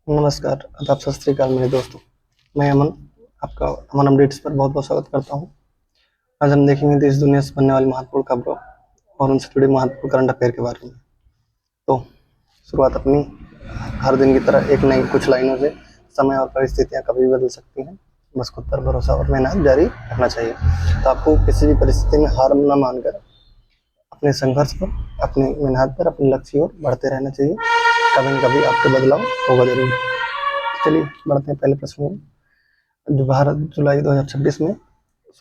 नमस्कार, आदाब, सत श्री अकाल मेरे दोस्तों। मैं अमन, आपका अमन अपडेट्स पर बहुत-बहुत स्वागत करता हूँ। आज हम देखेंगे देश दुनिया से बनने वाली महत्वपूर्ण खबरों और उनसे जुड़े महत्वपूर्ण करंट अफेयर के बारे में। तो शुरुआत अपनी हर दिन की तरह एक नई कुछ लाइनों से। समय और परिस्थितियाँ कभी भी बदल सकती हैं, बस खुद पर भरोसा और मेहनत जारी रखना चाहिए। तो आपको किसी भी परिस्थिति में हार न मानकर अपने संघर्ष पर, अपनी मेहनत पर, अपने लक्ष्य की ओर बढ़ते रहना चाहिए। कभी न कभी आपका बदलाव होगा ज़रूर। चलिए बढ़ते हैं पहले प्रश्न में। जो भारत जुलाई 2026 में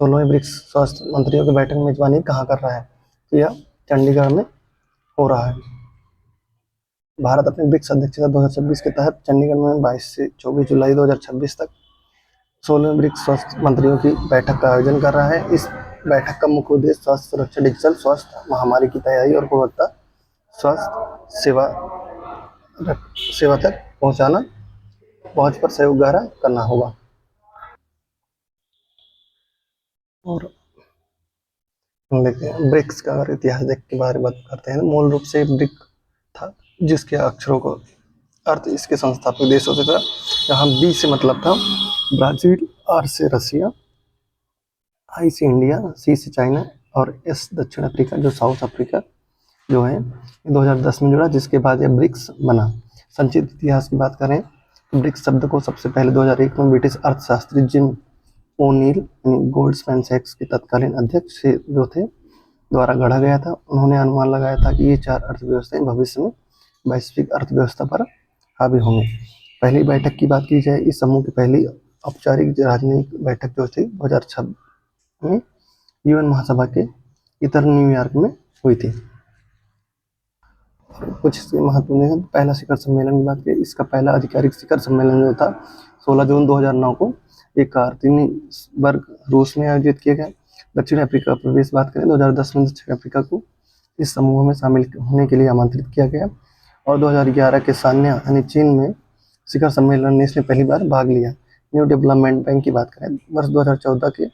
16वें ब्रिक्स स्वास्थ्य मंत्रियों की बैठक में मेजबानी कहाँ कर रहा है? तो यह चंडीगढ़ में हो रहा है। भारत अपनी ब्रिक्स अध्यक्षता 2026 के तहत चंडीगढ़ में 22 से 24 जुलाई 2026 तक 16वें ब्रिक्स स्वास्थ्य मंत्रियों की बैठक का आयोजन कर रहा है। इस बैठक का मुख्य उद्देश्य स्वास्थ्य सुरक्षा, डिजिटल स्वास्थ्य, महामारी की तैयारी और गुणवत्ता स्वास्थ्य सेवा तक पहुंच पर सहयोग गहरा करना होगा। और हम देखते हैं ब्रिक्स का अगर इतिहास देख के बारे में बात करते हैं। मूल रूप से ब्रिक था, जिसके अक्षरों को अर्थ इसके संस्थापक देशों से था। जहाँ बी से मतलब था ब्राजील, आर से रसिया, आई से इंडिया, सी से चाइना और एस दक्षिण अफ्रीका, जो साउथ अफ्रीका जो है 2010 में जुड़ा, जिसके बाद ये ब्रिक्स बना। संक्षिप्त इतिहास की बात करें तो ब्रिक्स शब्द को सबसे पहले 2001 में ब्रिटिश अर्थशास्त्री जिम ओनील यानी गोल्डमैन सैक्स के तत्कालीन अध्यक्ष जो थे द्वारा गढ़ा गया था। उन्होंने अनुमान लगाया था कि ये चार अर्थव्यवस्थाएं भविष्य में वैश्विक अर्थव्यवस्था पर हावी होंगी। पहली बैठक की बात की जाए, इस समूह की पहली औपचारिक राजनयिक बैठक जो थी 2006 में यूएन महासभा के इतर न्यूयॉर्क में हुई थी। कुछ इसके महत्वपूर्ण है। पहला शिखर सम्मेलन की बात करें, इसका पहला आधिकारिक शिखर सम्मेलन जो था 16 जून 2009 को एक कार्तिनीसबर्ग रूस में आयोजित किया गया। दक्षिण अफ्रीका प्रदेश बात करें 2010 में दक्षिण अफ्रीका को इस समूह में शामिल होने के लिए आमंत्रित किया गया। और 2011 के सान्या यानी चीन में शिखर सम्मेलन में इसने पहली बार भाग लिया। न्यू डेवलपमेंट बैंक की बात करें, वर्ष 2014 के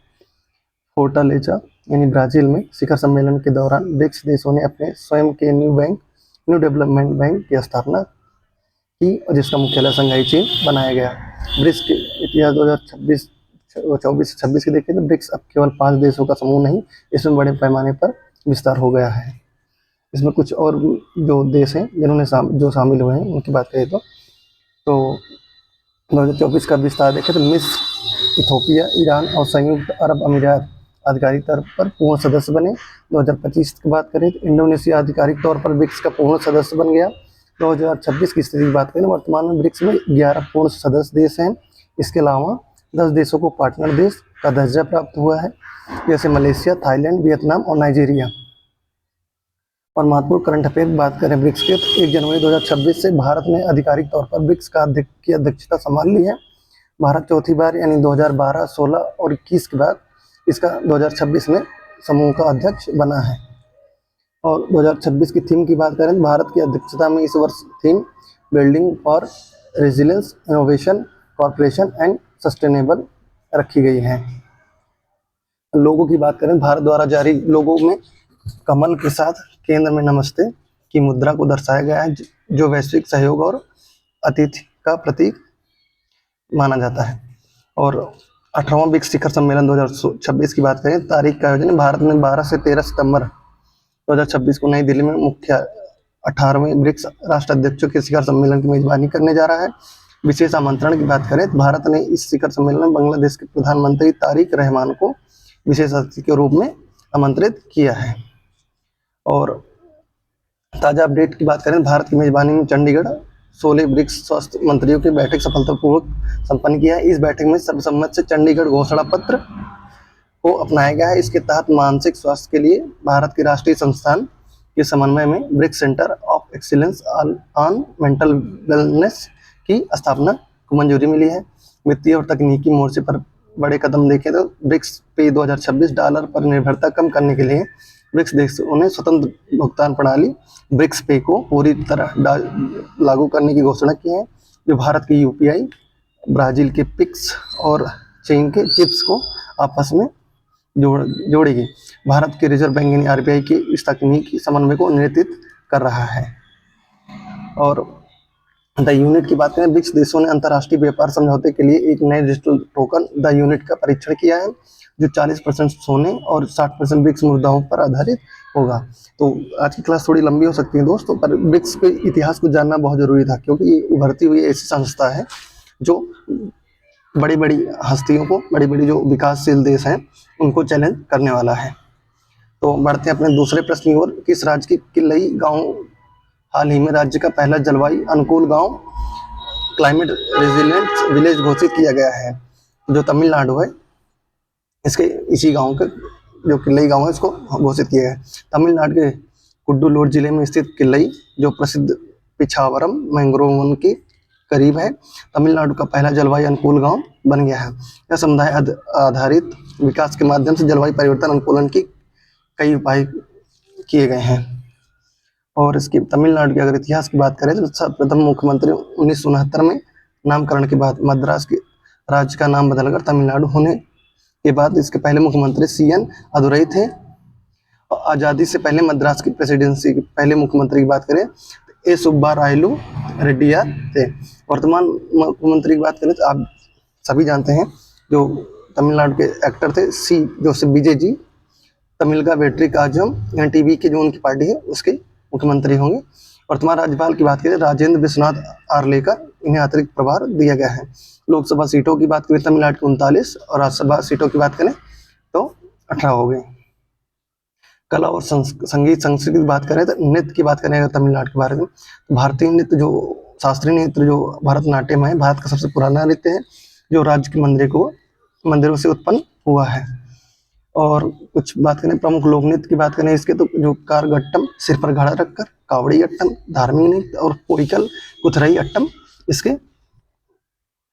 फोर्टालेजा यानी ब्राजील में शिखर सम्मेलन के दौरान ब्रिक्स देशों ने अपने स्वयं के न्यू डेवलपमेंट बैंक की स्थापना की, और जिसका मुख्यालय शंघाई चीन बनाया गया। ब्रिक्स के इतिहास 2024 से 26 की देखें तो ब्रिक्स अब केवल 5 देशों का समूह नहीं, इसमें बड़े पैमाने पर विस्तार हो गया है। इसमें कुछ और जो देश हैं जिन्होंने जो शामिल हुए हैं उनकी बात करें तो 2024 का विस्तार देखें तो मिस्र, इथोपिया, ईरान और संयुक्त अरब अमीरात आधिकारिक तौर पर पूर्ण सदस्य बने। 2025 की बात करें तो इंडोनेशिया आधिकारिक तौर पर ब्रिक्स का पूर्ण सदस्य बन गया। 2026 की स्थिति की बात करें, वर्तमान में ब्रिक्स में 11 पूर्ण सदस्य देश हैं। इसके अलावा 10 देशों को पार्टनर देश का दर्जा प्राप्त हुआ है, जैसे मलेशिया, थाईलैंड, वियतनाम और नाइजीरिया। और महत्वपूर्ण करंट अफेयर की बात करें ब्रिक्स के, तो 1 जनवरी 2026 से भारत ने आधिकारिक तौर पर ब्रिक्स की अध्यक्षता संभाल ली है। भारत चौथी बार यानी 2012, 16 और 21 के बाद इसका 2026 में समूह का अध्यक्ष बना है। और 2026 की थीम की बात करें तो भारत की अध्यक्षता में इस वर्ष theme building for resilience, innovation, corporation and sustainable रखी गई है। लोगों की बात करें, भारत द्वारा जारी लोगों में कमल के साथ केंद्र में नमस्ते की मुद्रा को दर्शाया गया है, जो वैश्विक सहयोग और अतिथि का प्रतीक माना जाता है। और 18वां ब्रिक्स शिखर सम्मेलन 2026 की बात करें, तारीख का आयोजन भारत में 12 से 13 सितंबर 2026 को नई दिल्ली में मुख्य 18वें ब्रिक्स राष्ट्र अध्यक्षों के शिखर सम्मेलन की मेजबानी करने जा रहा है। विशेष आमंत्रण की बात करें तो भारत ने इस शिखर सम्मेलन में बांग्लादेश के प्रधानमंत्री तारिक रहमान को विशेष अतिथि के रूप में आमंत्रित किया है। और ताज़ा अपडेट की बात करें, भारत की मेजबानी में चंडीगढ़ 16 ब्रिक्स स्वास्थ्य मंत्रियों की बैठक सफलतापूर्वक संपन्न किया है। इस बैठक में सर्वसम्मति से चंडीगढ़ घोषणा पत्र को अपनाया गया है। इसके तहत मानसिक स्वास्थ्य के लिए भारत के राष्ट्रीय संस्थान के समन्वय में BRICS centre of excellence on mental wellness की स्थापना को मंजूरी मिली है। वित्तीय और तकनीकी मोर्चे पर बड़े कदम देखें तो ब्रिक्स पे 2026 डॉलर पर निर्भरता कम करने के लिए ब्रिक्स देशों ने स्वतंत्र भुगतान प्रणाली ब्रिक्स पे को पूरी तरह लागू करने की घोषणा की है, जो भारत की यूपीआई, ब्राजील के पिक्स और चीन के चिप्स को आपस में जोड़ेगी। भारत के रिजर्व बैंक यानी आरबीआई की इस तकनीकी समन्वय को नेतृत्व कर रहा है। और द यूनिट की बात करें, ब्रिक्स देशों ने अंतर्राष्ट्रीय व्यापार समझौते के लिए एक नए डिजिटल टोकन द यूनिट का परीक्षण किया है, जो 40% सोने और 60% ब्रिक्स मुद्राओं पर आधारित होगा। तो आज की क्लास थोड़ी लंबी हो सकती है दोस्तों, पर ब्रिक्स के इतिहास को जानना बहुत जरूरी था, क्योंकि ये उभरती हुई ऐसी संस्था है जो बड़ी बड़ी हस्तियों को, बड़ी बड़ी जो विकासशील देश हैं उनको चैलेंज करने वाला है। तो बढ़ते हैं अपने दूसरे प्रश्न की ओर। किस राज्य की किलई गांव हाल ही में राज्य का पहला जलवायु अनुकूल गांव क्लाइमेट रेजिलियंट विलेज घोषित किया गया है? जो तमिलनाडु है, इसके इसी गांव के जो किलई गांव है इसको घोषित किया है। तमिलनाडु के कुड्डूलोर जिले में स्थित किलई, जो प्रसिद्ध पिछावरम मैंग्रोव वन के करीब है, तमिलनाडु का पहला जलवायु अनुकूल गांव बन गया है। यह समुदाय आधारित विकास के माध्यम से जलवायु परिवर्तन अनुकूलन की कई उपाय किए गए हैं। और इसकी तमिलनाडु के अगर इतिहास की बात करें तो सर्वप्रथम मुख्यमंत्री 1969 में नामकरण के बाद मद्रास के राज्य का नाम बदलकर तमिलनाडु होने के बाद इसके पहले मुख्यमंत्री CN अदुरई थे। और आज़ादी से पहले मद्रास की प्रेसिडेंसी के पहले मुख्यमंत्री की बात करें तो ए सुब्बा रायलू रेड्डियार थे। वर्तमान मुख्यमंत्री की बात करें तो आप सभी जानते हैं, जो तमिलनाडु के एक्टर थे जोसेफ विजय जी, तमिल का बैटरी काजम NTV की जो उनकी पार्टी है उसके मुख्यमंत्री होंगे। वर्तमान राज्यपाल की बात करें राजेंद्र विश्वनाथ आर्लेकर, इन्हें अतिरिक्त प्रभार दिया गया है। लोकसभा सीटों की बात करें तमिलनाडु की 39 और राज्यसभा सीटों की बात करें तो 18 हो गए। कला और संगीत संस्कृति की बात करें तो नृत्य की बात करें अगर तमिलनाडु के बारे में, तो भारतीय नृत्य जो शास्त्रीय नृत्य जो भरतनाट्यम है, भारत का सबसे पुराना नृत्य है, जो राज्य के मंदिरों से उत्पन्न हुआ है। और कुछ बात करें प्रमुख लोक नृत्य की बात करें इसके तो जो कारगट्टम, सिर पर घड़ा रखकर, कावड़ी अट्टम, धार्मिक नृत्य और पोइकल कुथरई अट्टम इसके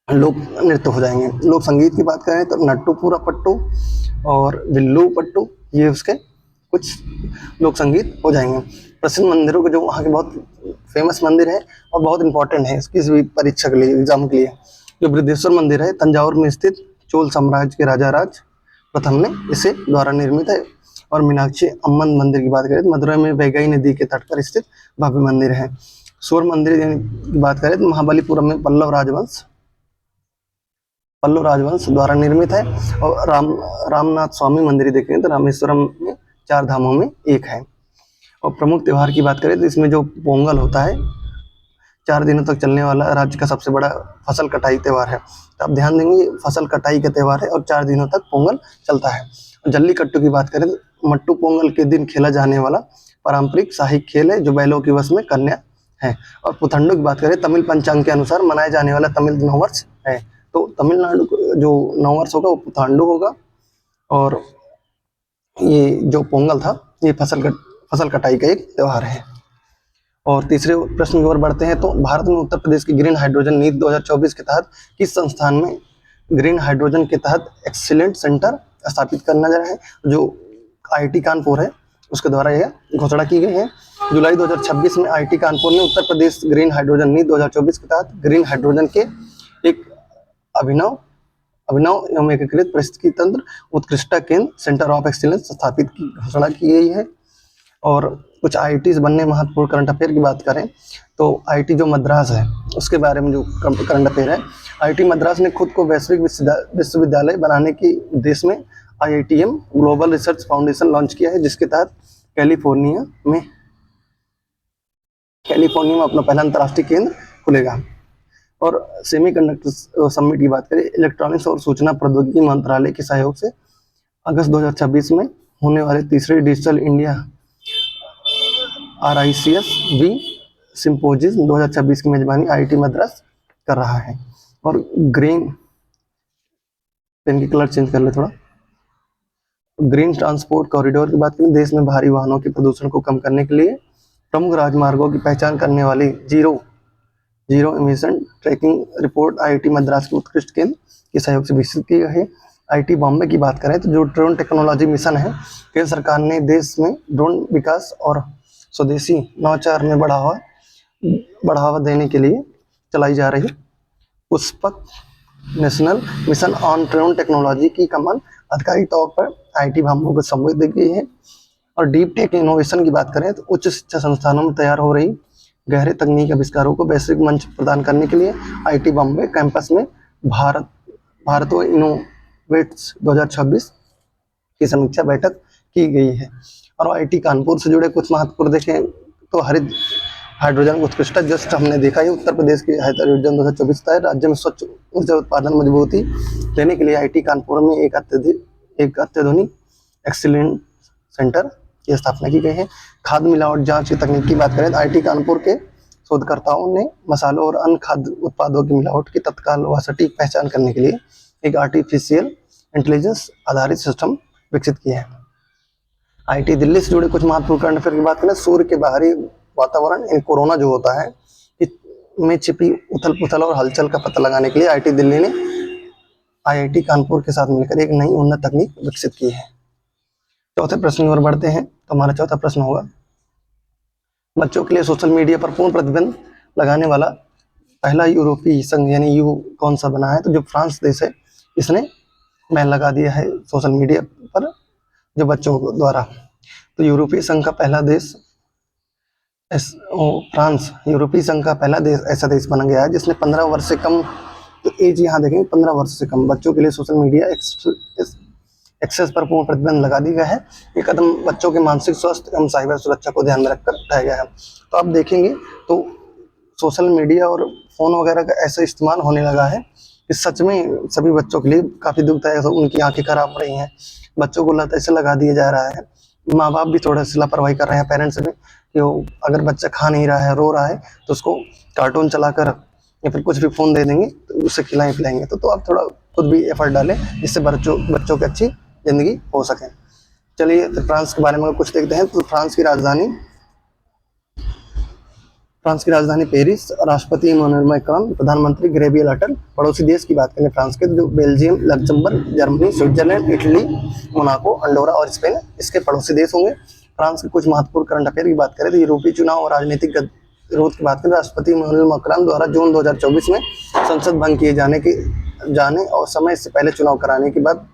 लोक नृत्य हो जाएंगे। लोक संगीत की बात करें तो नट्टूपुरा पट्टू और विल्लू पट्टू, ये उसके कुछ लोक संगीत हो जाएंगे। प्रसिद्ध मंदिरों के जो वहाँ के बहुत फेमस मंदिर है और बहुत इंपॉर्टेंट है इसकी भी परीक्षा के लिए, एग्जाम के लिए, जो बृहदेश्वर मंदिर है तंजावुर में स्थित चोल साम्राज्य के राजा राज प्रथम ने इसे द्वारा निर्मित है। और मीनाक्षी अम्मन मंदिर की बात करें तो मदुरई में वैगई नदी के तट पर स्थित भव्य मंदिर है। सूर्य मंदिर की बात करें तो महाबलीपुरम में पल्लव राजवंश द्वारा निर्मित है। और रामनाथ स्वामी मंदिर देखें तो रामेश्वरम में 4 धामों में एक है। और प्रमुख त्योहार की बात करें तो इसमें जो पोंगल होता है 4 दिनों तक चलने वाला राज्य का सबसे बड़ा फसल कटाई त्यौहार है। तो आप ध्यान देंगे फसल कटाई का त्यौहार है और 4 दिनों तक पोंगल चलता है। जल्लीकट्टू की बात करें तो मट्टू पोंगल के दिन खेला जाने वाला पारंपरिक शाही खेल है, जो बैलों की वश में कन्या है। और पुथंडू की बात करें तमिल पंचांग के अनुसार मनाया जाने वाला तमिल नववर्ष है। तो तमिलनाडु जो नववर्ष होगा वो पुथांडु होगा। और ये जो पोंगल था ये फसल कटाई का एक त्यौहार है। और तीसरे प्रश्न की ओर बढ़ते हैं। तो भारत में उत्तर प्रदेश की ग्रीन हाइड्रोजन नीति 2024 के तहत किस संस्थान में ग्रीन हाइड्रोजन के तहत एक्सीलेंट सेंटर स्थापित करना जा रहा है? जो IIT कानपुर है उसके द्वारा यह घोषणा की गई है। जुलाई 2026 में IIT कानपुर ने उत्तर प्रदेश ग्रीन हाइड्रोजन नीति 2024 के तहत ग्रीन हाइड्रोजन के एक अभिनव एवं एकीकृत परिस्थिति तंत्र उत्कृष्टता केंद्र सेंटर ऑफ एक्सीलेंस स्थापित की घोषणा की गई है। और कुछ IIT से बनने महत्वपूर्ण करंट अफेयर की बात करें तो IIT जो मद्रास है उसके बारे में जो करंट अफेयर है, IIT मद्रास ने खुद को वैश्विक विश्वविद्यालय बनाने के उद्देश्य में IITM global research foundation launch किया है, जिसके तहत कैलिफोर्निया में अपना पहला अंतर्राष्ट्रीय केंद्र खुलेगा। और सेमीकंडक्टर समिट की बात करें, इलेक्ट्रॉनिक्स और सूचना प्रौद्योगिकी मंत्रालय के सहयोग से अगस्त 2026 में होने वाले तीसरे डिजिटल इंडिया RICS-V सिंपोजियम 2026 की मेजबानी IIT मद्रास कर रहा है। और ग्रीन पेन की कलर चेंज कर ले थोड़ा। ग्रीन ट्रांसपोर्ट कॉरिडोर की बात करें, देश में भारी वाहनों के प्रदूषण को कम करने के लिए प्रमुख राजमार्गों की पहचान करने वाली zero emission tracking report IIT Madras के उत्कृष्ट केंद्र के सहयोग से विकसित की गई है। IIT बॉम्बे की बात करें तो जो ड्रोन टेक्नोलॉजी मिशन है, केंद्र सरकार ने देश में ड्रोन विकास और स्वदेशी नवाचार में बढ़ावा देने के लिए चलाई जा रही Pushpak national mission on drone technology की कमान आधिकारिक तौर पर IIT बॉम्बे को संबोधित की गई है। और डीप टेक इनोवेशन की बात करें तो उच्च शिक्षा संस्थानों में तैयार हो रही गहरे तकनीकी आविष्कारों को वैश्विक मंच प्रदान करने के लिए आईटी बॉम्बे कैंपस में भारत इनोवेट्स 2026 की समीक्षा बैठक की गई है। और आईटी कानपुर से जुड़े कुछ महत्वपूर्ण देखें तो हरित हाइड्रोजन उत्कृष्टता, जस्ट हमने देखा है उत्तर प्रदेश की हरित हाइड्रोजन 2024 है। राज्य में स्वच्छ ऊर्जा उत्पादन मजबूती देने के लिए आईटी कानपुर में एक अत्याधुनिक एक्सीलेंट सेंटर की स्थापना की गई है। खाद्य मिलावट जांच की तकनीक की बात करें तो आईटी कानपुर के शोधकर्ताओं ने मसालों और अन्य खाद्य उत्पादों की मिलावट की तत्काल व सटीक पहचान करने के लिए एक आर्टिफिशियल इंटेलिजेंस आधारित सिस्टम विकसित किया है। आईटी दिल्ली से जुड़े कुछ महत्वपूर्ण करंट अफेयर की बात करें, सूर्य के बाहरी वातावरण इन कोरोना जो होता है में छिपी उथल पुथल और हलचल का पता लगाने के लिए आईटी दिल्ली ने आईआईटी कानपुर के साथ मिलकर एक नई उन्नत तकनीक विकसित की है। चौथे प्रश्न की ओर बढ़ते हैं तो हमारा चौथा प्रश्न होगा, बच्चों के लिए सोशल मीडिया पर पूर्ण प्रतिबंध लगाने वाला पहला यूरोपीय संघ यानी यू कौन सा बना है? तो जो फ्रांस देश है इसने बैन लगा दिया है सोशल मीडिया पर जो बच्चों द्वारा। तो यूरोपीय संघ का पहला देश फ्रांस यूरोपीय संघ का पहला देश ऐसा देश बन गया है जिसने 15 वर्ष से कम, तो एज यहाँ देखेंगे 15 वर्ष से कम बच्चों के लिए सोशल मीडिया एक्सेस पर पूर्ण प्रतिबंध लगा दी गया है। ये कदम बच्चों के मानसिक स्वास्थ्य एवं साइबर सुरक्षा को ध्यान में रखकर उठाया गया है। तो आप देखेंगे तो सोशल मीडिया और फोन वगैरह का ऐसा इस्तेमाल होने लगा है कि सच में सभी बच्चों के लिए काफी दुखदायक, उनकी आंखें खराब हो रही हैं, बच्चों को लत ऐसे लगा दिया जा रहा है। माँ बाप भी थोड़ा सी लापरवाही कर रहे हैं, पेरेंट्स भी, कि अगर बच्चा खा नहीं रहा है, रो रहा है तो उसको कार्टून चलाकर या फिर कुछ भी फोन दे देंगे तो उससे खिलाएं पिलाएंगे। तो आप थोड़ा खुद भी एफर्ट डालें जिससे बच्चों की अच्छी जिंदगी हो सके। चलिए तो फ्रांस के बारे में कुछ देखते हैं। तो फ्रांस की राजधानी पेरिस, राष्ट्रपति इमैनुअल मैक्रोन, प्रधानमंत्री गैब्रियल अटल। पड़ोसी देश की बात करें फ्रांस के जो Belgium, Luxembourg, Germany, Switzerland, Italy, Monaco, Andorra और स्पेन इसके पड़ोसी देश होंगे। फ्रांस के कुछ महत्वपूर्ण करंट अफेयर की बात करें तो यूरोपीय चुनाव और राजनीतिक विरोध की बात करें, राष्ट्रपति इमैनुअल मैक्रोन द्वारा जून 2024 में संसद भंग किए जाने और समय से पहले चुनाव कराने के बाद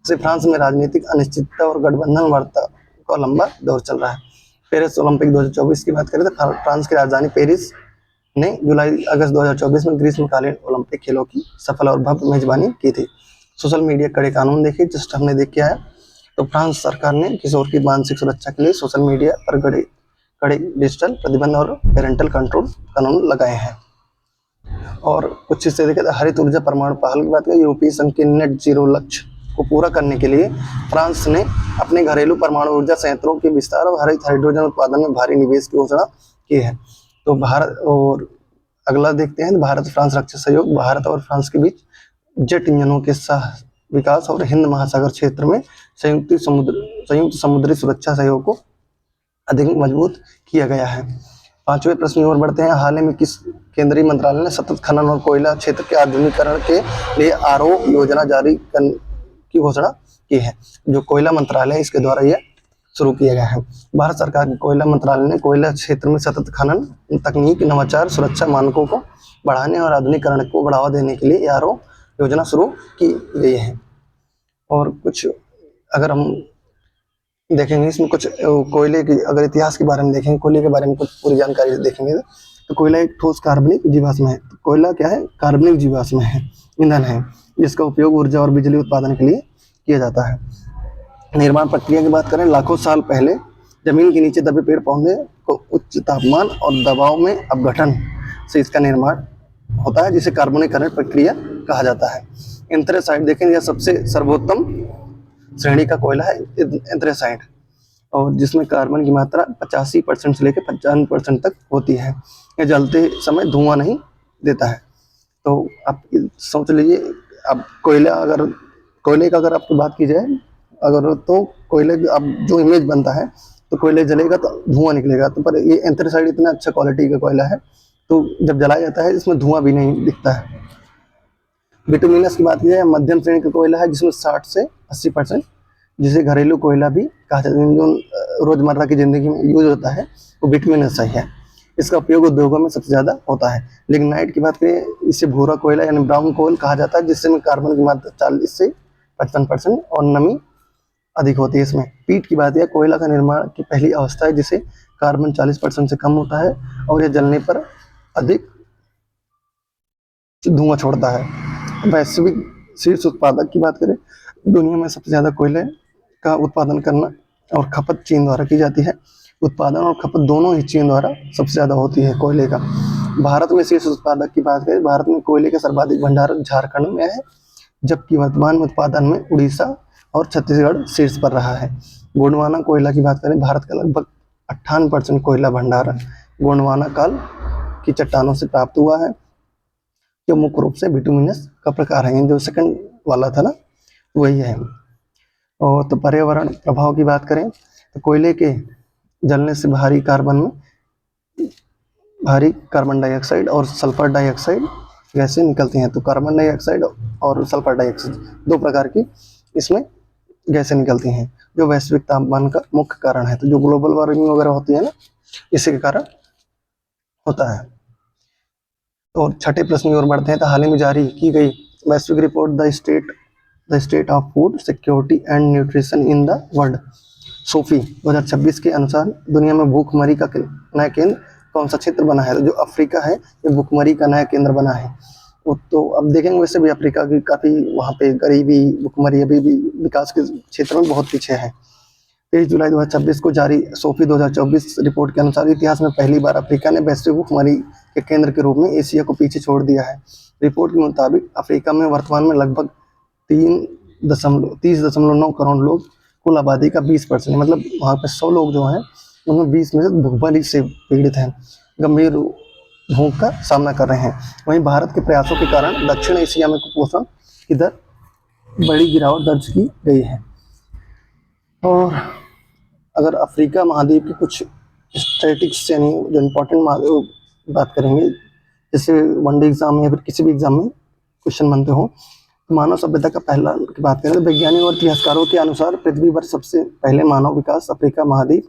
से फ्रांस में राजनीतिक अनिश्चितता और गठबंधन वार्ता का लंबा दौर चल रहा है। पेरिस ओलंपिक 2024 की बात करें तो फ्रांस की राजधानी पेरिस ने जुलाई अगस्त 2024 में ग्रीष्मकालीन ओलंपिक खेलों की सफल और भव्य मेजबानी की थी। सोशल मीडिया कड़े कानून देखिए, जस्ट हमने देख के आया। तो फ्रांस सरकार ने किशोर की मानसिक सुरक्षा के लिए सोशल मीडिया पर कड़े डिजिटल प्रतिबंध और पेरेंटल कंट्रोल कानून लगाए हैं। और कुछ इससे देखें तो हरित ऊर्जा परमाणु पहल की बात करें, यूरोपीय संघ के नेट जीरो लक्ष्य को पूरा करने के लिए फ्रांस ने अपने घरेलू परमाणु ऊर्जा संयंत्रों के विस्तार और हरित हाइड्रोजन उत्पादन में भारी निवेश की घोषणा की है। तो भारत और अगला देखते हैं, भारत फ्रांस रक्षा सहयोग। भारत और फ्रांस के बीच जेट इंजनों के विकास और हिंद महासागर क्षेत्र में संयुक्त समुद्री सुरक्षा सहयोग को अधिक मजबूत किया गया है। पांचवें प्रश्न की ओर बढ़ते हैं। हाल ही में किस केंद्रीय मंत्रालय ने सतत खनन और कोयला क्षेत्र के आधुनिकीकरण के लिए आरओ योजना जारी की घोषणा की है? जो कोयला मंत्रालय है इसके द्वारा यह शुरू किया गया है। भारत सरकार के कोयला मंत्रालय ने कोयला क्षेत्र में सतत खनन, तकनीक, नवाचार, सुरक्षा मानकों को बढ़ाने और आधुनिकीकरण को बढ़ावा देने के लिए आरओ योजना शुरू की गई है। और कुछ अगर हम देखेंगे इसमें कुछ कोयले की अगर इतिहास के बारे में देखेंगे, कोयले के बारे में कुछ पूरी जानकारी देखेंगे तो कोयला एक ठोस कार्बनिक जीवाश्म है। तो कोयला क्या है? कार्बनिक जीवाश्म है, ईंधन है, जिसका उपयोग ऊर्जा और बिजली उत्पादन के लिए किया जाता है। निर्माण प्रक्रिया की बात करें, लाखों साल पहले जमीन के नीचे दबे पेड़ पौधे को उच्च तापमान और दबाव में अपघटन से इसका निर्माण होता है, जिसे कार्बनीकरण प्रक्रिया कहा जाता है। एंथ्रेसाइट देखेंगे, यह सबसे सर्वोत्तम श्रेणी का कोयला है एंथ्रेसाइट, और जिसमें कार्बन की मात्रा 85% से लेकर 95% तक होती है। यह जलते समय धुआं नहीं देता है। तो आप सोच लीजिए, अब कोयले का अगर आपकी बात की जाए अगर, तो कोयले अब जो इमेज बनता है तो कोयले जलेगा तो धुआं निकलेगा। तो पर ये एंथ्रेसाइट इतना अच्छा क्वालिटी का कोयला है, तो जब जलाया जाता है इसमें धुआं भी नहीं दिखता है। बिटुमिनस की बात की जाए, मध्यम श्रेणी का कोयला है जिसमें 60 से 80%, जिसे घरेलू कोयला भी कहा जाता है, जो रोजमर्रा की जिंदगी में यूज होता है वो बिटुमिनस ही है। इसका उपयोग उद्योगों में सबसे ज्यादा होता है। लिग्नाइट की बात करें, इसे भूरा कोयला यानी ब्राउन कोयल कहा जाता है, जिसमें कार्बन की मात्रा 40 से 55% और नमी अधिक होती है इसमें। पीट की बात है, कोयला का निर्माण की पहली अवस्था है जिसे कार्बन 40% से कम होता है और यह जलने पर अधिक धुआं छोड़ता है। वैश्विक शीर्ष उत्पादक की बात करें, दुनिया में सबसे ज़्यादा कोयले का उत्पादन करना और खपत चीन द्वारा की जाती है। उत्पादन और खपत दोनों ही चीन द्वारा सबसे ज़्यादा होती है कोयले का। भारत में शीर्ष उत्पादक की बात करें, भारत में कोयले का सर्वाधिक भंडार झारखंड में है, जबकि वर्तमान में उत्पादन में उड़ीसा और छत्तीसगढ़ शीर्ष पर रहा है। गोंडवाना कोयला की बात करें, भारत का लगभग 58% कोयला भंडार गोंडवाना काल की चट्टानों से प्राप्त हुआ है, जो मुख्य रूप से बिटुमिनस का प्रकार है। जो सेकंड वाला था ना, वही है। और तो पर्यावरण प्रभाव की बात करें तो कोयले के जलने से भारी कार्बन डाइऑक्साइड और सल्फर डाइऑक्साइड गैसें निकलती हैं। तो कार्बन डाइऑक्साइड और सल्फर डाइऑक्साइड दो प्रकार की इसमें गैसें निकलती हैं, जो वैश्विक तापमान का मुख्य कारण है। तो जो ग्लोबल वार्मिंग वगैरह होती है ना, इसी के कारण होता है। और छठे प्रश्न की ओर बढ़ते हैं। तो हाल ही में जारी की गई वैश्विक report the state of food security and nutrition in the world Sophie 2026 के अनुसार दुनिया में भूखमरी का नया केंद्र कौन सा क्षेत्र बना है? तो जो अफ्रीका है, ये भूखमरी का नया केंद्र बना है। तो अब देखेंगे, वैसे भी अफ्रीका की काफ़ी वहाँ पे गरीबी, भूखमरी अभी भी विकास के क्षेत्र में बहुत पीछे है। 23 जुलाई 2026 को जारी सोफी 2024 रिपोर्ट के अनुसार इतिहास में पहली बार अफ्रीका ने वैश्विक भूखमरी के केंद्र के रूप में एशिया को पीछे छोड़ दिया है। रिपोर्ट के मुताबिक अफ्रीका में वर्तमान में लगभग 30.9 करोड़ लोग, कुल आबादी का 20%, मतलब वहाँ पे 100 लोग जो हैं उनमें 20 में से भूखमरी से पीड़ित हैं, गंभीर भूख का सामना कर रहे हैं। वहीं भारत के प्रयासों के कारण दक्षिण एशिया में कुपोषण की दर बड़ी गिरावट दर्ज की गई है। और अगर अफ्रीका महाद्वीप के कुछ स्टैटिस्टिक्स यानी जो इम्पोर्टेंट बात करेंगे, जैसे वनडे एग्जाम या फिर किसी भी एग्जाम में क्वेश्चन बनते हो, तो मानव सभ्यता का पहला की बात करें तो वैज्ञानिक और इतिहासकारों के अनुसार पृथ्वी पर सबसे पहले मानव विकास अफ्रीका महाद्वीप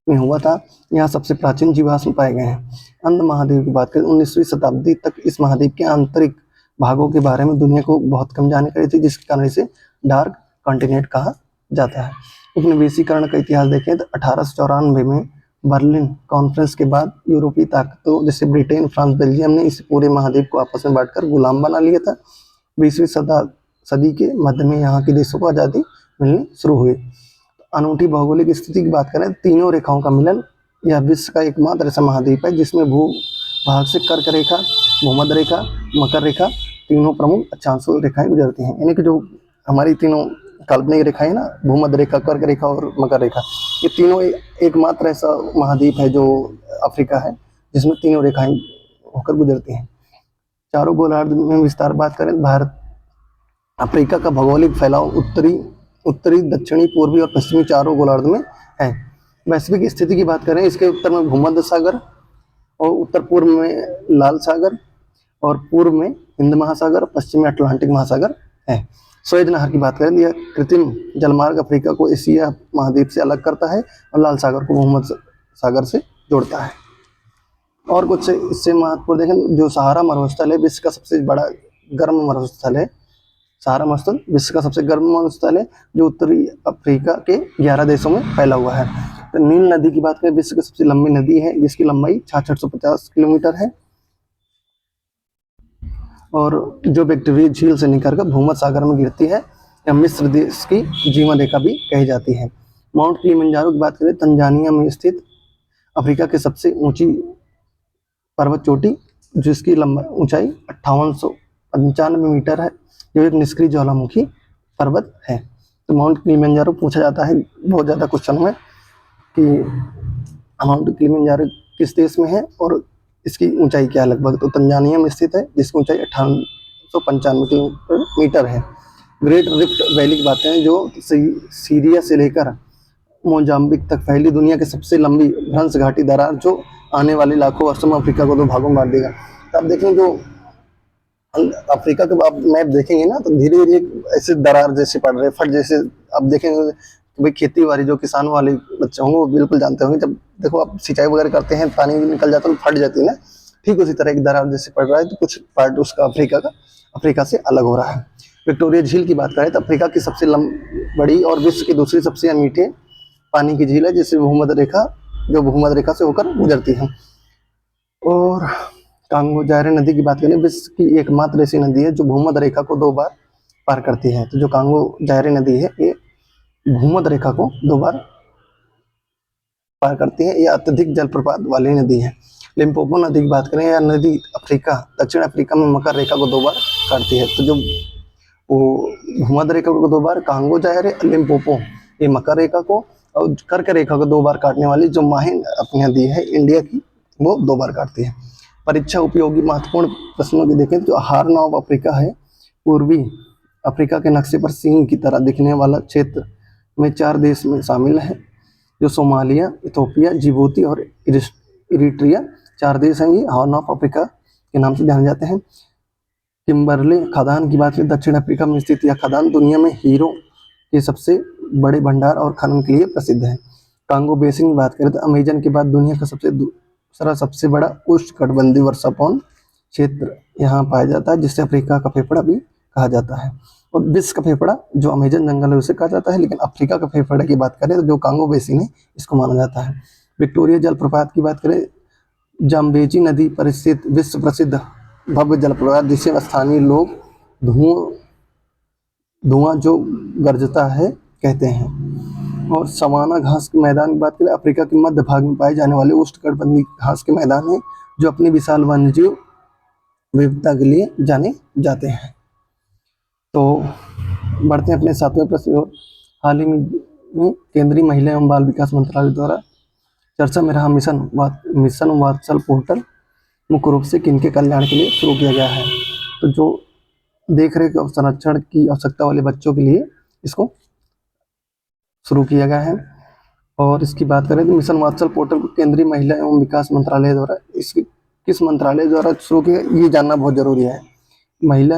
में हुआ था। यहाँ सबसे प्राचीन जीवाश्म पाए गए हैं। अंध महाद्वीप की बात करें, 19वीं शताब्दी तक इस महाद्वीप के आंतरिक भागों के बारे में दुनिया को बहुत कम जानकारी थी, जिसके कारण इसे डार्क कॉन्टिनेंट कहा जाता है। उपनिवेशीकरण का इतिहास देखें तो 1894 में बर्लिन कॉन्फ्रेंस के बाद यूरोपीय ताकतों जैसे ब्रिटेन, फ्रांस, बेल्जियम ने इस पूरे महाद्वीप को आपस में बांटकर गुलाम बना लिया था। 20वीं सदी के मध्य में यहाँ के देशों को आज़ादी मिलनी शुरू हुई। अनूठी भौगोलिक स्थिति की बात करें, तीनों रेखाओं का मिलन, यह विश्व का एकमात्र ऐसा महाद्वीप है जिसमें भूभाग से कर्क रेखा, भूमध्य रेखा, मकर रेखा, तीनों प्रमुख अक्षांशों रेखाएं गुजरती हैं। यानी कि जो हमारी तीनों काल्पनिक रेखाएं ना, भूमध्य रेखा, कर्क रेखा और मकर रेखा, ये तीनों एकमात्र ऐसा महाद्वीप है जो अफ्रीका है जिसमें तीनों रेखाएं होकर गुजरती हैं। चारों गोलार्ध में विस्तार बात करें, भारत अफ्रीका का भौगोलिक फैलाव उत्तरी, दक्षिणी, पूर्वी और पश्चिमी चारों गोलार्ध में है। वैश्विक स्थिति की बात करें, इसके उत्तर में भूमध्य सागर और उत्तर पूर्व में लाल सागर और पूर्व में हिंद महासागर और पश्चिम में अटलांटिक महासागर है। सुएज नहर की बात करें, यह कृत्रिम जलमार्ग अफ्रीका को एशिया महाद्वीप से अलग करता है और लाल सागर को भूमध्य सागर से जोड़ता है। और कुछ इससे महत्वपूर्ण देखें, जो सहारा मरुस्थल है, विश्व का सबसे बड़ा गर्म मरुस्थल है। सहारा मरुस्थल विश्व का सबसे गर्म मरुस्थल है, जो उत्तरी अफ्रीका के 11 देशों में फैला हुआ है। तो नील नदी की बात करें, विश्व की सबसे लंबी नदी है, जिसकी लंबाई 6650 किलोमीटर है और जो विक्टोरिया झील से निकलकर भूमध्य सागर में गिरती है। यह मिस्र देश की जीवन रेखा भी कही जाती है। माउंट किलिमंजारो की बात करें, तंजानिया में स्थित अफ्रीका की सबसे ऊंची पर्वत चोटी, जिसकी ऊंचाई 5895 मीटर है, जो एक निष्क्रिय ज्वालामुखी पर्वत है। तो माउंट किलिमंजारो पूछा जाता है बहुत ज़्यादा क्वेश्चन में कि माउंट किलिमंजारो किस देश में है और इसकी ऊंचाई क्या है लगभग। तो तंजानिया में स्थित है, जिसकी ऊंचाई 5895 मीटर है। ग्रेट रिफ्ट वैली की बात करें, जो सीरिया से लेकर मोजाम्बिक तक फैली दुनिया की सबसे लंबी भ्रंश घाटी दरार, जो आने वाले लाखों वर्षों में अफ्रीका को 2 भागों में बांट देगा। तो आप देखें, जो अफ्रीका का आप मैप देखेंगे ना, तो धीरे धीरे ऐसे दरार जैसे पड़ रहे, फट जैसे। आप देखेंगे भाई, खेती बाड़ी जो किसानों वाले बच्चे होंगे वो बिल्कुल जानते होंगे, जब देखो आप सिंचाई वगैरह करते हैं, पानी निकल जाता है तो फट जाती है ना, ठीक उसी तरह एक दरार जैसे पड़ रहा है। तो कुछ पार्ट उसका अफ्रीका से अलग हो रहा है। विक्टोरिया झील की बात करें तो अफ्रीका की सबसे बड़ी और विश्व की दूसरी सबसे मीठे पानी की झील है, जिसे भूमध्य रेखा जो भूमध्य रेखा से होकर गुजरती है। और कांगो जायरे नदी की बात करें, विश्व की एकमात्र ऐसी नदी है जो भूमध्य रेखा को 2 बार पार करती है। तो जो कांगो जायरे नदी है ये भूमध्य रेखा को 2 बार पार करती है। यह अत्यधिक जलप्रपात वाली नदी है। लिम्पोपो नदी की बात करें, यह नदी दक्षिण अफ्रीका में मकर रेखा को 2 बार काटती है। तो जो वो भूमध्य रेखा को 2 बार कांगो जायरे, लिम्पोपो ये मकर रेखा को और कर्क रेखा को 2 बार काटने वाली जो माहिन अपनी नदी है इंडिया की, वो 2 बार काटती है। परीक्षा उपयोगी महत्वपूर्ण प्रश्नों की देखें तो हार्न ऑफ अफ्रीका है, पूर्वी अफ्रीका के नक्शे पर सिंह की तरह दिखने वाला क्षेत्र में 4 देश में शामिल है, जो सोमालिया, इथोपिया, जिबूती और इरिट्रिया 4 देश हैं। ये हॉर्न ऑफ अफ्रीका के नाम से जाने जाते हैं। किम्बरले खदान की बात करें, दक्षिण अफ्रीका में स्थित यह खदान दुनिया में हीरो के सबसे बड़े भंडार और खनन के लिए प्रसिद्ध है। कांगो बेसिन की बात करें तो अमेजन के बाद दुनिया का दूसरा सबसे बड़ा उष्णकटिबंधीय वर्षावनों क्षेत्र यहाँ पाया जाता है, जिसे अफ्रीका का फेफड़ा भी कहा जाता है। और विश्व का फेफड़ा जो अमेजन जंगल है उसे कहा जाता है, लेकिन अफ्रीका का फेफड़ा की बात करें तो जो कांगो बेसिन है इसको माना जाता है। विक्टोरिया जलप्रपात की बात करें, जाम्बेजी नदी पर स्थित विश्व प्रसिद्ध भव्य जलप्रपात, जिसे स्थानीय लोग धुआं जो गरजता है कहते हैं। और सवाना घास के मैदान की बात करें, अफ्रीका के मध्य भाग में पाए जाने वाले उष्णकटिबंधीय घास के मैदान है, जो अपनी विशाल वन्यजीव विविधता के लिए जाने जाते हैं। तो बढ़ते हैं अपने 7वें प्रश्न और। हाल ही में केंद्रीय महिला एवं बाल विकास मंत्रालय द्वारा चर्चा में रहा मिशन वात्सल पोर्टल मुख्य रूप से किनके कल्याण के लिए शुरू किया गया है? तो जो देख रेख और संरक्षण की आवश्यकता वाले बच्चों के लिए इसको शुरू किया गया है। और इसकी बात करें तो मिशन वात्सल पोर्टल को केंद्रीय महिला एवं विकास मंत्रालय द्वारा इसकी किस मंत्रालय द्वारा शुरू किया, ये जानना बहुत जरूरी है। महिला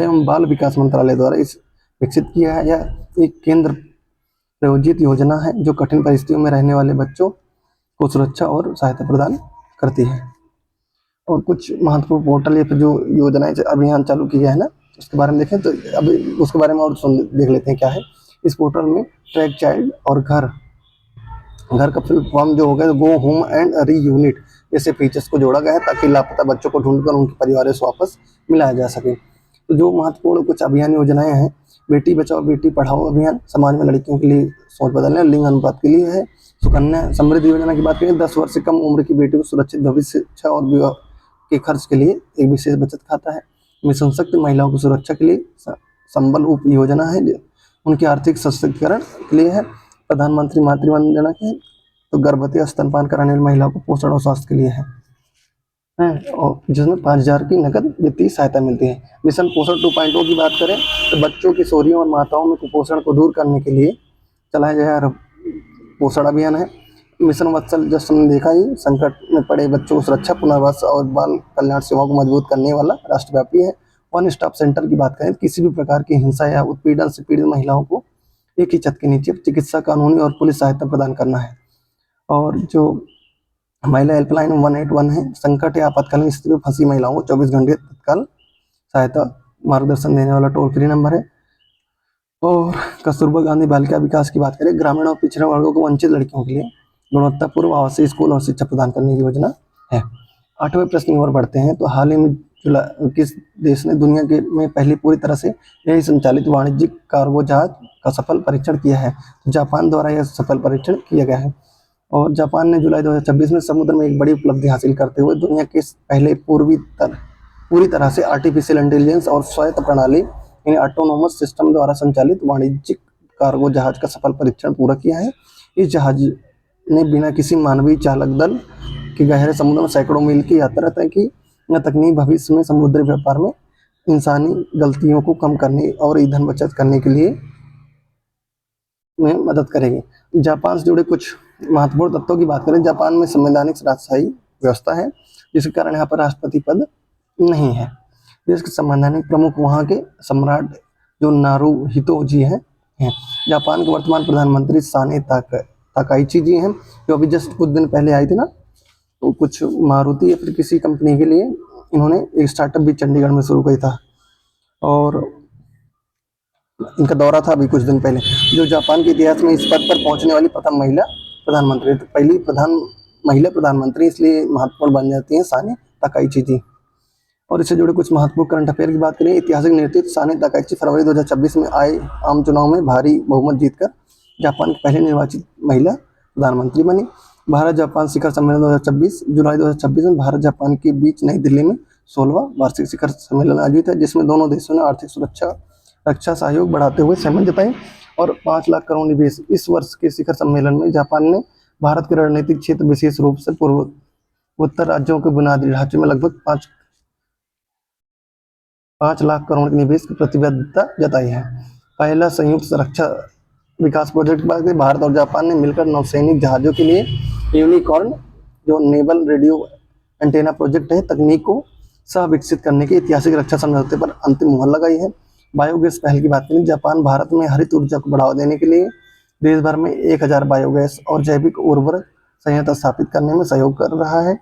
एवं बाल विकास मंत्रालय द्वारा इस विकसित किया है। यह एक केंद्र प्रायोजित योजना है जो कठिन परिस्थितियों में रहने वाले बच्चों को सुरक्षा और सहायता प्रदान करती है। और कुछ महत्वपूर्ण पोर्टल या फिर जो योजनाएं अभियान चालू किया है ना, उसके बारे में देखें तो अभी उसके बारे में और देख लेते हैं क्या है। इस पोर्टल में ट्रैक चाइल्ड और घर का फुल फॉर्म जो हो गया go home and re unit जैसे फीचर्स को जोड़ा गया है, ताकि लापता बच्चों को ढूंढकर उनके परिवारों से वापस मिलाया जा सके। तो जो महत्वपूर्ण कुछ अभियान योजनाएं हैं, बेटी बचाओ बेटी पढ़ाओ अभियान समाज में लड़कियों के लिए सोच बदलने और लिंग अनुपात के लिए है। सुकन्या समृद्धि योजना की बात करें, 10 वर्ष से कम उम्र की बेटी को सुरक्षित भविष्य, शिक्षा और विवाह के खर्च के लिए एक विशेष बचत खाता है। मिशन शक्ति महिलाओं की सुरक्षा के लिए संबल उप योजना है, उनके आर्थिक सशक्तिकरण के लिए है। प्रधानमंत्री मातृवंदना योजना के तो गर्भवती और स्तनपान कराने वाली महिलाओं को पोषण और स्वास्थ्य के लिए है और जिसमें 5,000 की नकद वित्तीय सहायता मिलती है। मिशन पोषण 2.0 की बात करें तो बच्चों, किशोरियों और माताओं में कुपोषण को दूर करने के लिए चलाया गया पोषण अभियान है। मिशन वत्सल जैसे हमने देखा ही संकट में पड़े बच्चों को सुरक्षा, पुनर्वास और बाल कल्याण सेवाओं को मजबूत करने वाला राष्ट्रव्यापी है। वन स्टॉप सेंटर की बात करें, किसी भी प्रकार की हिंसा या उत्पीड़न से पीड़ित महिलाओं को एक ही छत के नीचे चिकित्सा, कानूनी और पुलिस सहायता प्रदान करना है। और जो महिला हेल्पलाइन 181 है, संकट या आपातकालीन स्थिति में फंसी महिलाओं को 24 घंटे तत्काल सहायता मार्गदर्शन देने वाला टोल फ्री नंबर है। और कस्तूरबा गांधी बालिका विकास की बात करें, ग्रामीण और पिछड़े वर्गों को वंचित लड़कियों के लिए गुणवत्तापूर्ण आवासीय स्कूल और शिक्षा प्रदान करने की योजना है। 8वें प्रश्न की ओर बढ़ते हैं। तो हाल ही में किस देश ने दुनिया के में पहली पूरी तरह से यही संचालित वाणिज्यिक कार्गो जहाज का सफल परीक्षण किया है? जापान द्वारा यह सफल परीक्षण किया गया है। और जापान ने जुलाई 2026 में समुद्र में एक बड़ी उपलब्धि हासिल करते हुए दुनिया के पहले पूरी तरह से आर्टिफिशियल इंटेलिजेंस और स्वायत्त प्रणाली यानी ऑटोनोमस सिस्टम द्वारा संचालित वाणिज्यिक कार्गो जहाज का सफल परीक्षण पूरा किया है। इस जहाज ने बिना किसी मानवीय चालक दल के गहरे समुद्र में सैकड़ों मील की यात्रा तय की। यह तकनीक भविष्य में समुद्री व्यापार में इंसानी गलतियों को कम करने और ईंधन बचत करने के लिए में मदद करेगी। जापान से जुड़े कुछ महत्वपूर्ण तत्वों की बात करें, जापान में संवैधानिक राजशाही व्यवस्था है, जिसके कारण यहाँ पर राष्ट्रपति पद नहीं है। देश के संवैधानिक प्रमुख वहाँ के सम्राट जो नारुहितो जी हैं। जापान के वर्तमान प्रधानमंत्री साने ताकाइची जी हैं, जो अभी जस्ट कुछ दिन पहले आई थी ना, तो कुछ मारुति या फिर किसी कंपनी के लिए इन्होंने एक स्टार्टअप भी चंडीगढ़ में शुरू किया था और इनका दौरा था अभी कुछ दिन पहले। जो जापान के इतिहास में इस पद पर पहुंचने वाली प्रथम महिला प्रधानमंत्री, तो पहली महिला प्रधानमंत्री इसलिए महत्वपूर्ण बन जाती हैं साने ताकाइची जी। और इससे जुड़े कुछ महत्वपूर्ण करंट अफेयर की बात करें, ऐतिहासिक नेतृत्व साने ताकाइची फरवरी 2026 में आए आम चुनाव में भारी बहुमत जीतकर जापान की पहली निर्वाचित महिला प्रधानमंत्री बनी। भारत जापान शिखर सम्मेलन 2026 जुलाई 2026 में भारत जापान के बीच नई दिल्ली में 16वां वार्षिक शिखर सम्मेलन आयोजित है, जिसमें दोनों देशों ने आर्थिक सुरक्षा रक्षा सहयोग बढ़ाते हुए सहमति जताई और 5 लाख करोड़ निवेश। इस वर्ष के शिखर सम्मेलन में जापान ने भारत के रणनीतिक क्षेत्र विशेष रूप से पूर्वोत्तर राज्यों के बुनियादी ढांचे में लगभग 5 लाख करोड़ के निवेश की प्रतिबद्धता जताई है। पहला संयुक्त रक्षा विकास प्रोजेक्ट की बात करें, भारत और जापान ने मिलकर नौसैनिक जहाजों के लिए यूनिकॉर्न जो नेवल रेडियो एंटेना प्रोजेक्ट है तकनीक को सह विकसित करने के ऐतिहासिक रक्षा समझौते पर अंतिम मुहर लगाई है। बायोगैस पहल की बात करें, जापान भारत में हरित ऊर्जा को बढ़ावा देने के लिए देश भर में 1000 बायोगैस और जैविक उर्वरक संयंत्र स्थापित करने में सहयोग कर रहा है।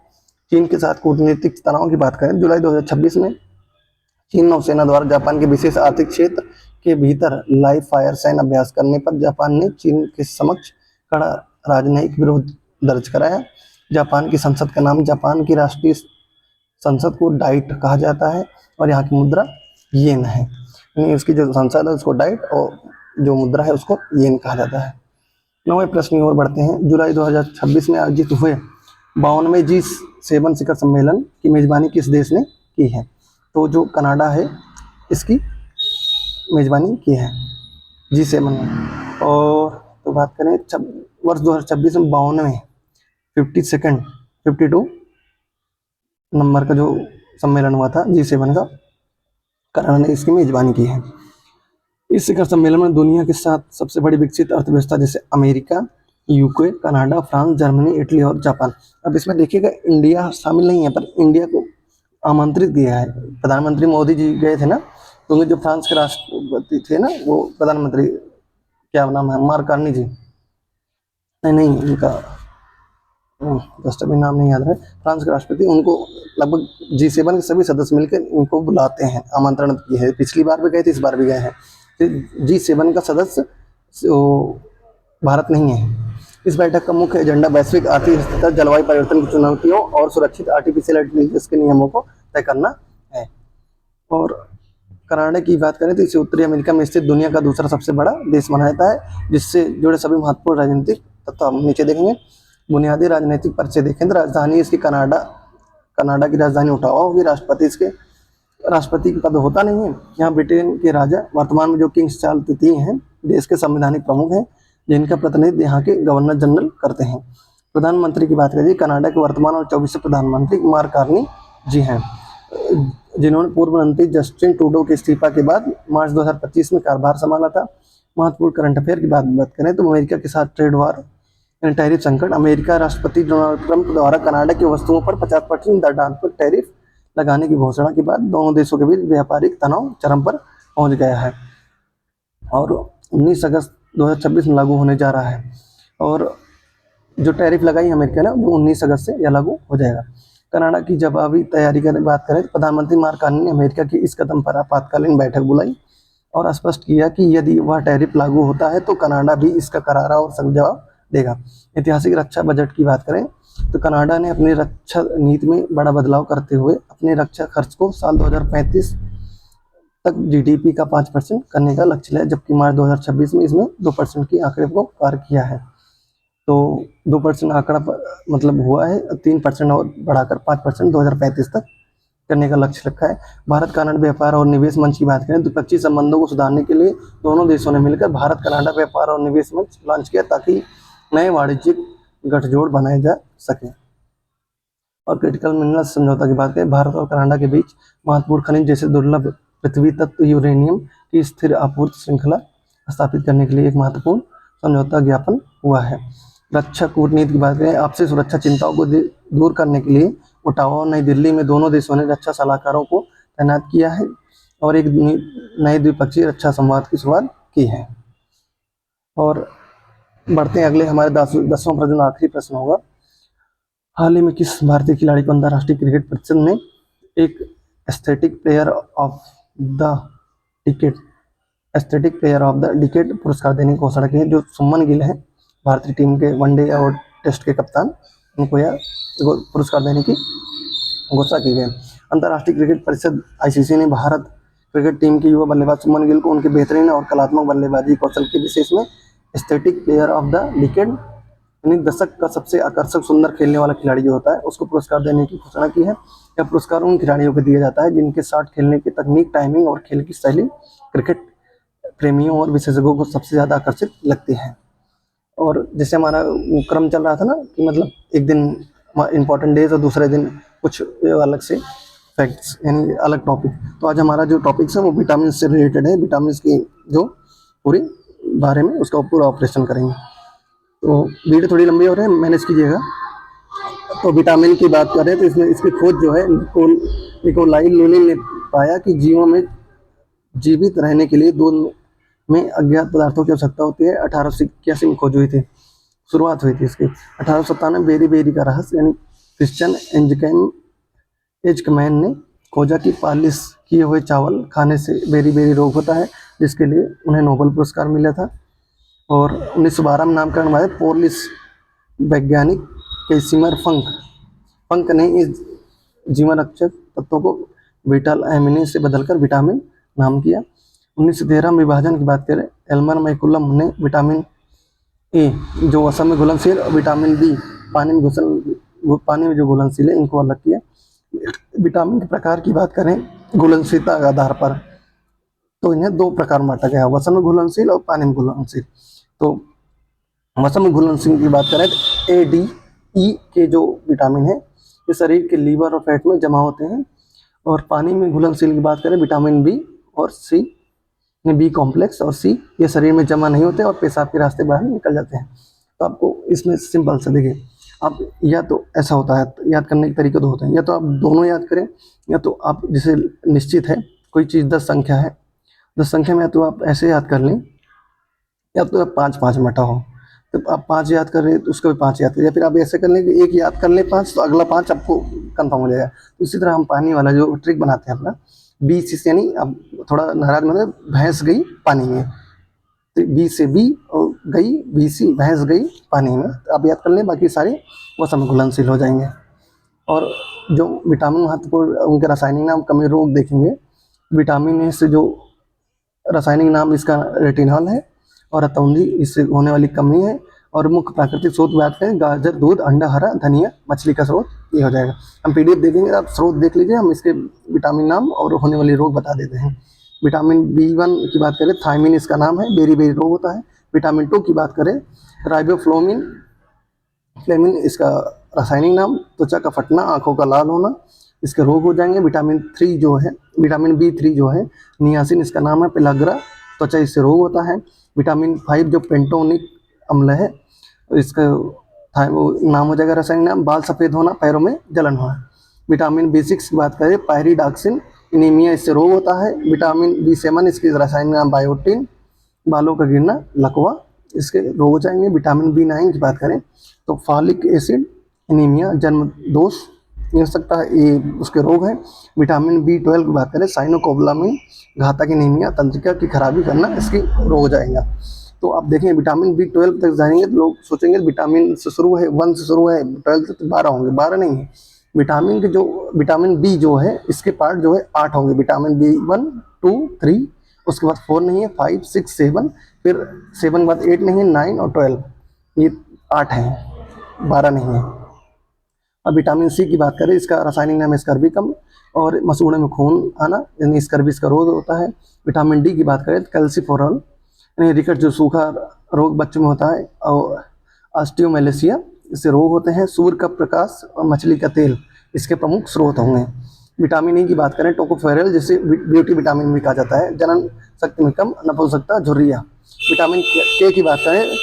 चीन के साथ कूटनीतिक तनाव की बात करें, जुलाई 2026 में चीन नौसेना द्वारा जापान के विशेष आर्थिक क्षेत्र के भीतर लाइव फायर सैन्य अभ्यास करने पर जापान ने चीन के समक्ष कड़ा राजनयिक विरोध दर्ज कराया। जापान की संसद का नाम जापान की राष्ट्रीय संसद को डाइट कहा जाता है और यहाँ की मुद्रा येन है। इसकी जो संसद है उसको डाइट और जो मुद्रा है उसको येन कहा जाता है। 9वें प्रश्न की ओर बढ़ते हैं। जुलाई 2026 में आयोजित हुए 52वें G7 शिखर सम्मेलन की मेजबानी किस देश ने की है? तो जो कनाडा है इसकी मेजबानी की है G7 में। और तो बात करें वर्ष 2026 में 52वें 52 नंबर का जो सम्मेलन हुआ था G7 का, कनाडा ने इसकी मेजबानी की है। इस शिखर सम्मेलन में दुनिया के 7 सबसे बड़ी विकसित अर्थव्यवस्था जैसे America, UK, Canada, France, Germany, Italy और जापान। अब इसमें देखिएगा इंडिया शामिल नहीं है, पर इंडिया को आमंत्रित किया है। प्रधानमंत्री मोदी जी गए थे ना, क्योंकि जो फ्रांस के राष्ट्रपति थे ना वो प्रधानमंत्री क्या नाम है, मार्कानी जी, नहीं उनका जस्ट अभी नाम नहीं याद रहा है, फ्रांस के राष्ट्रपति, उनको लगभग G7 के सभी सदस्य मिलकर उनको बुलाते हैं, आमंत्रण किए हैं। पिछली बार भी गए थे, इस बार भी गए हैं। G7 का सदस्य भारत नहीं है। इस बैठक का मुख्य एजेंडा वैश्विक आर्थिक स्थिरता, जलवायु परिवर्तन की चुनौतियों और सुरक्षित आर्टिफिशियल इंटेलिजेंस के नियमों को तय करना है। और कनाडा की बात करें तो इसे उत्तरी अमेरिका में स्थित दुनिया का दूसरा सबसे बड़ा देश माना जाता है, जिससे जुड़े सभी महत्वपूर्ण राजनीतिक तत्व हम नीचे देखेंगे। बुनियादी राजनीतिक परिचय देखें तो राजधानी इसकी कनाडा की राजधानी ओटावा होगी। राष्ट्रपति का पद होता नहीं है। यहाँ ब्रिटेन के राजा वर्तमान में जो किंग्स चार्ल्स तृतीय हैं देश के संवैधानिक प्रमुख हैं, जिनका प्रतिनिधित्व यहाँ के गवर्नर जनरल करते हैं। प्रधानमंत्री की बात करिए, कनाडा के वर्तमान और 24वें प्रधानमंत्री मार्क कार्नी जी हैं, जिन्होंने पूर्व मंत्री जस्टिन ट्रूडो के इस्तीफा के बाद मार्च 2025 में कार्यभार संभाला था। महत्वपूर्ण करंट अफेयर की बात करें तो अमेरिका के साथ ट्रेड वार यानी टैरिफ संकट, अमेरिका राष्ट्रपति डोनाल्ड ट्रंप द्वारा कनाडा की वस्तुओं पर 50% दर पर टैरिफ लगाने की घोषणा के बाद दोनों देशों के बीच व्यापारिक तनाव चरम पर पहुंच गया है और 19 अगस्त 2026 में लागू होने जा रहा है। और जो टैरिफ लगाई अमेरिका ने वो 19 अगस्त से यह लागू हो जाएगा। कनाडा की जवाबी तैयारी की बात करें तो प्रधानमंत्री मार्क कार्नी ने अमेरिका की इस कदम पर आपातकालीन बैठक बुलाई और स्पष्ट किया कि यदि वह टैरिफ लागू होता है तो कनाडा भी इसका करारा और सख्त जवाब देगा। ऐतिहासिक रक्षा बजट की बात करें तो कनाडा ने अपनी रक्षा नीति में बड़ा बदलाव करते हुए अपने रक्षा खर्च को साल 2035 तक GDP का 5% करने का लक्ष्य लिया, जबकि मार्च 2026 में इसमें 2% की आंकड़े को पार किया है। तो 2% आंकड़ा मतलब हुआ है, 3% और बढ़ाकर 5% 2035 तक करने का लक्ष्य रखा है। भारत कनाडा व्यापार और निवेश मंच की बात करें तो द्विपक्षीय संबंधों को सुधारने के लिए दोनों देशों ने मिलकर भारत कनाडा व्यापार और निवेश मंच लॉन्च किया ताकि नए वाणिज्यिक गठजोड़ बनाए जा सके। और क्रिटिकल मिनरल्स समझौता की बात करें, भारत और कनाडा के बीच महत्वपूर्ण खनिज जैसे दुर्लभ पृथ्वी तत्व यूरेनियम की स्थिर आपूर्ति श्रृंखला स्थापित करने के लिए एक महत्वपूर्ण समझौता ज्ञापन हुआ है। रक्षा कूटनीति की बात करें, आपसी सुरक्षा चिंताओं को दूर करने के लिए ओटावा और नई दिल्ली में दोनों देशों ने रक्षा सलाहकारों को तैनात किया है और एक नए द्विपक्षीय रक्षा संवाद की शुरुआत की है। और बढ़ते हैं अगले हमारे 10वां प्रश्न, आखिरी प्रश्न होगा। हाल ही में किस भारतीय खिलाड़ी को अंतर्राष्ट्रीय क्रिकेट परिषद ने एक aesthetic player of the decade पुरस्कार देने की घोषणा की है? जो सुमन गिल है भारतीय टीम के वनडे और टेस्ट के कप्तान, उनको यह पुरस्कार देने की घोषणा की गई। अंतर्राष्ट्रीय क्रिकेट परिषद आईसीसी ने भारत क्रिकेट टीम के युवा बल्लेबाज शुभमन गिल को उनके बेहतरीन और कलात्मक बल्लेबाजी कौशल के विशेष में aesthetic player of the decade, यानी दशक का सबसे आकर्षक सुंदर खेलने वाला खिलाड़ी जो होता है उसको पुरस्कार देने की घोषणा की है। यह पुरस्कार उन खिलाड़ियों को दिया जाता है जिनके शॉट खेलने की तकनीक, टाइमिंग और खेल की शैली क्रिकेट प्रेमियों और विशेषज्ञों को सबसे ज़्यादा आकर्षित लगती है। और जैसे हमारा क्रम चल रहा था ना कि मतलब एक दिन इंपॉर्टेंट डेज और दूसरे दिन कुछ अलग से फैक्ट्स यानी अलग टॉपिक, तो आज हमारा जो टॉपिक्स है वो विटामिन से रिलेटेड है। विटामिन की जो पूरी बारे में उसका पूरा ऑपरेशन करेंगे। तो वीडियो थोड़ी लंबी हो रही है, मैनेज कीजिएगा। तो विटामिन की बात करें तो इसमें इसकी खोज जो है निकोलाई लुनिन ने पाया कि जीवों में जीवित रहने के लिए दूध में अज्ञात पदार्थों की आवश्यकता होती है। 1881 में खोज हुई थी, शुरुआत हुई थी इसकी। 1897 बेरी बेरी का रहस्य यानी क्रिश्चियन एजकमैन ने खोजा कि पालिश किए हुए चावल खाने से बेरी बेरी रोग होता है, जिसके लिए उन्हें नोबेल पुरस्कार मिला था। और 1912 में नामकरण हुआ है पोलिश वैज्ञानिक कैसिमर फंक ने इस जीवन रक्षक तत्वों को बीटा एमिने से बदलकर विटामिन नाम किया। 1913 में विभाजन की बात करें, एल्मर मैकुलम ने विटामिन ए जो असम में घुलनशील और विटामिन बी पानी में जो घुलनशील है इनको अलग किया। विटामिन के प्रकार की बात करें घुलनशीलता के आधार पर, तो इन्हें दो प्रकार में बांटा गया, वसन में घुलनशील और पानी में घुलनशील। तो वसन में घुलनशील की बात करें तो ए डी ई के जो विटामिन है ये शरीर के लीवर और फैट में जमा होते हैं। और पानी में घुलनशील की बात करें विटामिन बी और सी, बी कॉम्प्लेक्स और सी, ये शरीर में जमा नहीं होते और पेशाब के रास्ते बाहर निकल जाते हैं। तो आपको इसमें सिंपल से देखिए, आप या तो ऐसा होता है, याद करने के तरीके दो होते हैं, या तो आप दोनों याद करें, या तो आप जैसे निश्चित है कोई चीज़ 10 संख्या है, 10 संख्या में या तो आप ऐसे याद कर लें, या तो आप 5 में हटाओ, तो आप 5 याद कर रहे हैं तो उसका भी 5 याद करें, या फिर आप ऐसे कर लें कि एक याद कर लें 5 तो अगला 5 आपको कंफर्म हो जाएगा। तो इसी तरह हम पानी वाला जो ट्रिक बनाते हैं अपना, बी सी यानी अब थोड़ा नाराज मतलब भैंस गई पानी में, तो बी से बी और गई, बी सी भैंस गई पानी में, तो आप याद कर लें, बाकी सारे वो सब घुलनशील हो जाएंगे। और जो विटामिन महत्वपूर्ण उनके रासायनिक नाम कमी रोग देखेंगे, विटामिन ए से जो रासायनिक नाम इसका रेटिनॉल है, और रतौंधी इससे होने वाली कमी है। और मुख्य प्राकृतिक स्रोत बात करें गाजर, दूध, अंडा, हरा धनिया, मछली का स्रोत ये हो जाएगा। हम पीडीएफ दे देंगे, आप स्रोत देख लीजिए, हम इसके विटामिन नाम और होने वाली रोग बता देते हैं। विटामिन B1 की बात करें थायमिन इसका नाम है, बेरी बेरी रोग होता है। विटामिन 2 की बात करें राइबोफ्लोविन इसका रासायनिक नाम, त्वचा का फटना, आंखों का लाल होना, इसके रोग हो जाएंगे। विटामिन B3 जो है नियासिन इसका नाम है, पेलाग्रा, त्वचा इससे रोग होता है। विटामिन 5 जो पेंटोनिक अम्ल है इसका नाम हो जाएगा रासायनिक नाम, बाल सफ़ेद होना, पैरों में जलन होना। विटामिन B6 की बात करें पायरिडॉक्सिन, एनीमिया इससे रोग होता है। विटामिन B7 इसके रासायनिक नाम बायोटिन, बालों का गिरना, लकवा, इसके रोग हो जाएंगे। विटामिन B9 की बात करें तो फॉलिक एसिड, एनीमिया, जन्म दोष ये हो सकता है, ये उसके रोग हैं। विटामिन B12 की बात करें साइनोकोबालामिन, घातक एनीमिया, तंत्रिका की खराबी करना, इसकी रोग हो जाएगा। तो आप देखें विटामिन B12 तक जाएंगे तो लोग सोचेंगे विटामिन से शुरू है, 1 से शुरू है, 12 तक तो 12 होंगे, 12 नहीं है। विटामिन के जो विटामिन बी जो है इसके पार्ट जो है 8 होंगे, विटामिन B1, 2, 3, उसके बाद 4 नहीं है, 5, 6, 7, फिर 7 के बाद 8 नहीं है, 9 और 12, ये 8 हैं, 12 नहीं है। अब विटामिन सी की बात करें, इसका रासायनिक नाम है स्कर्बिकम, और मसूड़े में खून आना यानी स्कर्बी इसका रोग होता है। विटामिन डी की बात करें तो कैल्सिफोरल यानी रिकेट जो सूखा रोग बच्चों में होता है, और ऑस्टियोमेलेसिया इससे रोग होते हैं। सूर्य का प्रकाश और मछली का तेल इसके प्रमुख स्रोत होंगे। विटामिन ई की बात करें टोकोफेरल जिसे ब्यूटी विटामिन भी कहा जाता है, जनन शक्ति में कम, नपुंसकता, झुर्रियाँ। विटामिन के की बात करें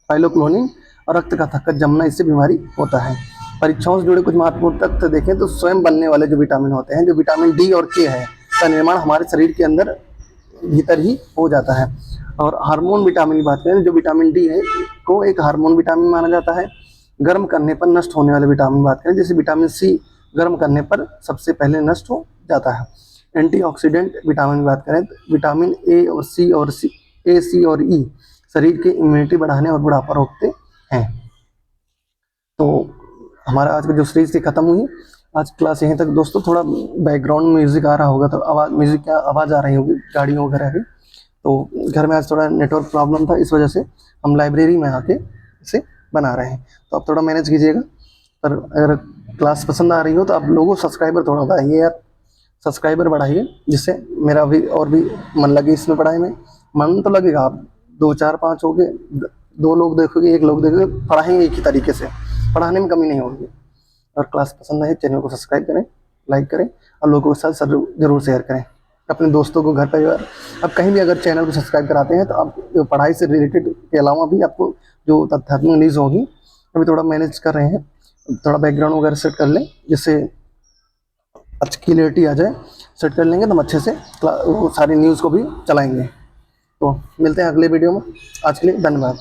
फाइलोक्लोनिन और रक्त का थक्का जमना, इससे बीमारी होता है। परीक्षाओं से जुड़े कुछ महत्वपूर्ण तथ्य देखें तो स्वयं बनने वाले जो विटामिन होते हैं, जो विटामिन डी और के है का निर्माण हमारे शरीर के अंदर भीतर ही हो जाता है। और हार्मोन विटामिन की बात करें, जो विटामिन डी है को एक हार्मोन विटामिन माना जाता है। गर्म करने पर नष्ट होने वाले विटामिन बात करें, जैसे विटामिन सी गर्म करने पर सबसे पहले नष्ट हो जाता है। एंटीऑक्सीडेंट विटामिन की बात करें तो विटामिन ए, सी और ई शरीर की इम्यूनिटी बढ़ाने और बुढ़ापा रोकते हैं। तो हमारा आज का जो सीरीज थी खत्म हुई। आज क्लास यहीं तक दोस्तों। थोड़ा बैकग्राउंड म्यूजिक आ रहा होगा, तो आवाज़ म्यूजिक क्या आवाज़ आ रही होगी गाड़ियों वगैरह की। तो घर में आज थोड़ा नेटवर्क प्रॉब्लम था, इस वजह से हम लाइब्रेरी में आके इसे बना रहे हैं। तो आप थोड़ा मैनेज कीजिएगा। पर अगर क्लास पसंद आ रही हो तो आप लोगों सब्सक्राइबर थोड़ा बढ़ाइए यार, सब्सक्राइबर बढ़ाइए, जिससे मेरा भी और भी मन लगे इसमें पढ़ाई में। मन तो लगेगा, आप 2 4 5 हो गए, 2 लोग देखोगे, 1 लोग देखोगे, पढ़ाएंगे एक ही तरीके से, पढ़ाने में कमी नहीं होगी। और क्लास पसंद आए चैनल को सब्सक्राइब करें, लाइक करें और लोगों के साथ जरूर शेयर करें, अपने दोस्तों को, घर परिवार। अब कहीं भी अगर चैनल को सब्सक्राइब कराते हैं तो आप पढ़ाई से रिलेटेड के अलावा भी आपको जो तथ्यात्मक न्यूज़ होगी, अभी थोड़ा मैनेज कर रहे हैं, थोड़ा बैकग्राउंड वगैरह सेट कर लें जिससे अच्छी क्लियरिटी आ जाए। सेट कर लेंगे तो हम अच्छे से वो सारी न्यूज़ को भी चलाएंगे। तो मिलते हैं अगले वीडियो में। आज के लिए धन्यवाद।